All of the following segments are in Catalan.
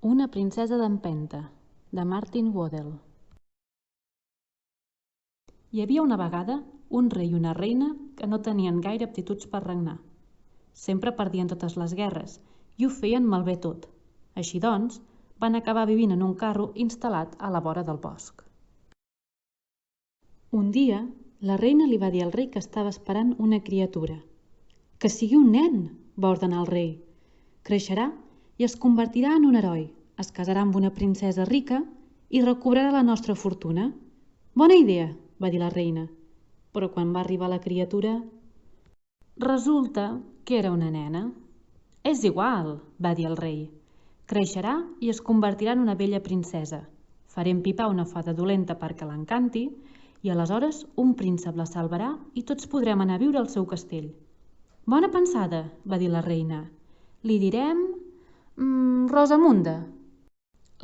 Una princesa d'empenta, de Martin Waddell. Hi havia una vegada un rei i una reina que no tenien gaire aptituds per regnar. Sempre perdien totes les guerres i ho feien malbé tot. Així doncs, van acabar vivint en un carro instal·lat a la vora del bosc. Un dia, la reina li va dir al rei que estava esperant una criatura. «Que sigui un nen», va ordenar el rei. «Creixerà i es convertirà en un heroi, es casarà amb una princesa rica i recobrarà la nostra fortuna». «Bona idea», va dir la reina. Però quan va arribar la criatura, resulta que era una nena. «És igual», va dir el rei. «Creixerà i es convertirà en una bella princesa. Faré empipar una fada dolenta perquè l'encanti i aleshores un príncep la salvarà i tots podrem anar a viure al seu castell». «Bona pensada», va dir la reina. «Li direm... Rosamunda».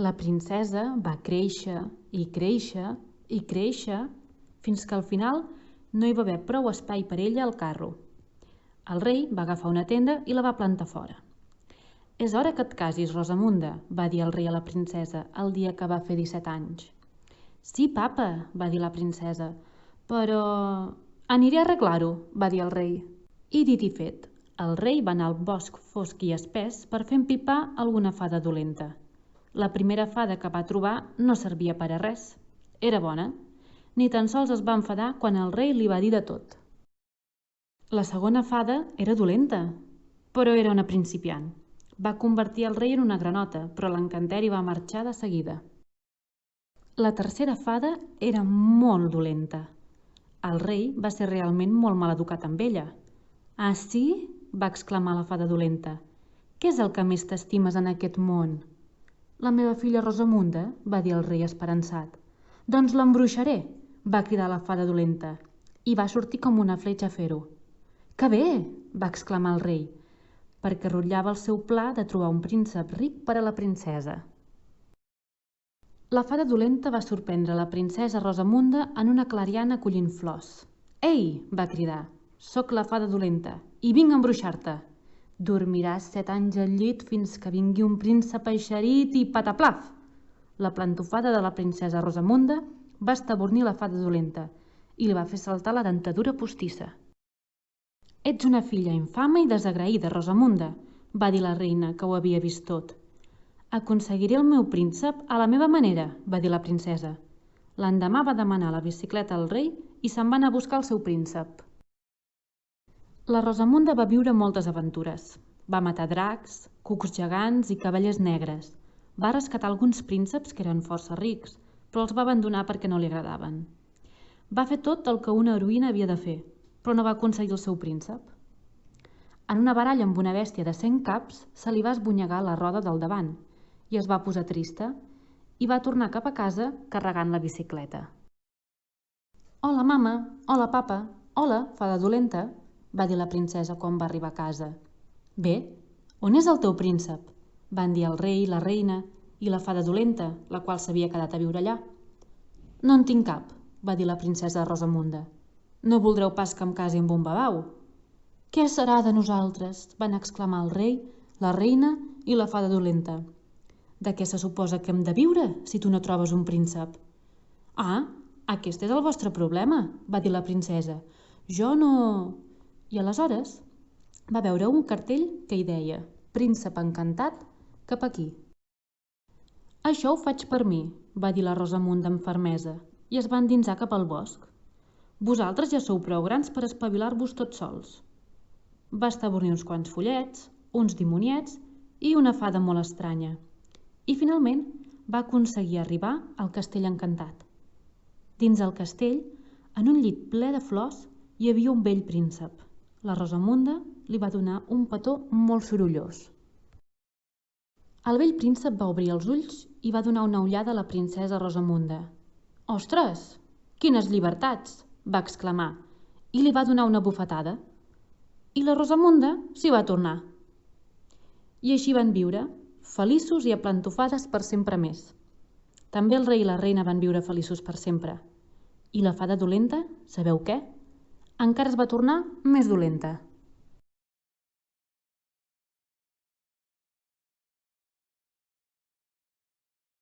La princesa va créixer i créixer i créixer fins que al final no hi va haver prou espai per ella al carro. El rei va agafar una tenda i la va plantar fora. «És hora que et casis, Rosamunda», va dir el rei a la princesa el dia que va fer 17 anys. «Sí, papa», va dir la princesa, «però aniré a arreglar-ho», va dir el rei. I dit i fet, el rei va anar al bosc fosc i espès per fer empipar alguna fada dolenta. La primera fada que va trobar no servia per a res. Era bona. Ni tan sols es va enfadar quan el rei li va dir de tot. La segona fada era dolenta, però era una principiant. Va convertir el rei en una granota, però l'encanteri va marxar de seguida. La tercera fada era molt dolenta. El rei va ser realment molt maleducat amb ella. «Ah, sí?», va exclamar la fada dolenta. «Què és el que més t'estimes en aquest món?» «La meva filla Rosamunda», va dir el rei esperançat. «Doncs l'embruixaré», va cridar la fada dolenta, i va sortir com una fletxa a fer-ho. «Que bé!», va exclamar el rei, perquè rotllava el seu pla de trobar un príncep ric per a la princesa. La fada dolenta va sorprendre la princesa Rosamunda en una clariana collint flors. «Ei!», va cridar, «soc la fada dolenta i vinc a embruixar-te. Dormiràs 7 anys al llit fins que vingui un príncep eixerit i pataplaf!». La plantofada de la princesa Rosamunda va estabornir la fada dolenta i li va fer saltar la dentadura postissa. «Ets una filla infame i desagraïda, Rosamunda», va dir la reina, que ho havia vist tot. «Aconseguiré el meu príncep a la meva manera», va dir la princesa. L'endemà va demanar la bicicleta al rei i se'n va anar a buscar el seu príncep. La Rosamunda va viure moltes aventures. Va matar dracs, cucs gegants i cavallers negres. Va rescatar alguns prínceps que eren força rics, però els va abandonar perquè no li agradaven. Va fer tot el que una heroïna havia de fer, però no va aconseguir el seu príncep. En una baralla amb una bèstia de 100 caps se li va esbunyegar la roda del davant i es va posar trista i va tornar cap a casa carregant la bicicleta. «Hola, mama! Hola, papa! Hola, fada dolenta!», va dir la princesa quan va arribar a casa. «Bé, on és el teu príncep?», van dir el rei, la reina i la fada dolenta, la qual s'havia quedat a viure allà. «No en tinc cap», va dir la princesa Rosamunda. «No voldreu pas que em casi amb un babau?» «Què serà de nosaltres?», van exclamar el rei, la reina i la fada dolenta. «De què se suposa que hem de viure si tu no trobes un príncep?» «Ah, aquest és el vostre problema», va dir la princesa. «Jo no...» I aleshores va veure un cartell que hi deia «Príncep encantat, cap aquí». «Això ho faig per mi», va dir la Rosamunda amb fermesa, i es va endinsar cap al bosc. «Vosaltres ja sou prou grans per espavilar-vos tots sols». Va estabornir uns quants follets, uns dimoniets i una fada molt estranya. I finalment va aconseguir arribar al castell encantat. Dins el castell, en un llit ple de flors, hi havia un vell príncep. La Rosamunda li va donar un petó molt sorollós. El vell príncep va obrir els ulls i va donar una ullada a la princesa Rosamunda. «Ostres, quines llibertats!», va exclamar, i li va donar una bufetada. I la Rosamunda s'hi va tornar. I així van viure, feliços i aplantofades per sempre més. També el rei i la reina van viure feliços per sempre. I la fada dolenta, sabeu què? Encara es va tornar més dolenta.